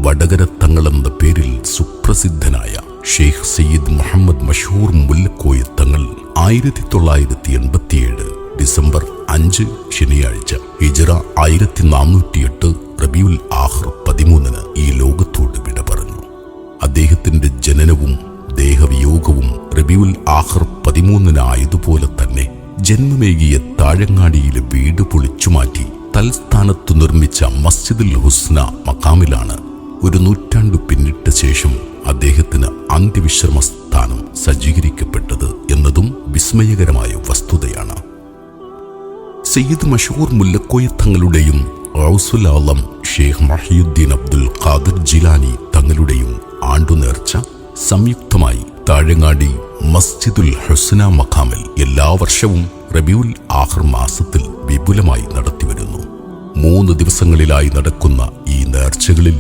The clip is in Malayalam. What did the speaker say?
വടകര തങ്ങളെന്ന പേരിൽ സുപ്രസിദ്ധനായ ഷെയ്ഖ് സയ്യിദ് മുഹമ്മദ് മഷ്ഹൂർ മുല്ലക്കോയ തങ്ങൾ 1987 ഡിസംബർ 5 ശനിയാഴ്ച ഹിജ്റ 1408 റബീഉൽ ആഖിർ 13 ഈ ലോകത്തോട് വിട പറഞ്ഞു. അദ്ദേഹത്തിന്റെ ജനനവും ദേഹവിയോഗവും റബീഉൽ ആഖിർ 13 ആയതുപോലെ തന്നെ ജന്മമേകിയ താഴങ്ങാടിയിലെ വീട് പൊളിച്ചുമാറ്റി തൽസ്ഥാനത്തു നിർമ്മിച്ച മസ്ജിദുൽ ഹുസ്ന മഖാമിലാണ് 1 നൂറ്റാണ്ടു പിന്നിട്ട ശേഷം അദ്ദേഹത്തിന് അന്ത്യവിശ്രമ സ്ഥാനം സജ്ജീകരിക്കപ്പെട്ടത് എന്നതും വിസ്മയകരമായ വസ്തുതയാണ്. സയ്യിദ് മഷ്ഹൂർ മുല്ലക്കോയ തങ്ങളുടെയും ഗൗസുൽ ആലം ഷെയ്ഖ് മഹിയുദ്ദീൻ അബ്ദുൽ ഖാദിർ ജിലാനി തങ്ങളുടെയും ആണ്ടുനേർച്ച സംയുക്തമായി താഴങ്ങാടി മസ്ജിദുൽ ഹുസ്ന മഖാമിൽ എല്ലാ വർഷവും റബീഉൽ ആഖിർ മാസത്തിൽ വിപുലമായി നടത്തിവരുന്നു. 3 ദിവസങ്ങളിലായി നടക്കുന്ന ഈ നേർച്ചകളിൽ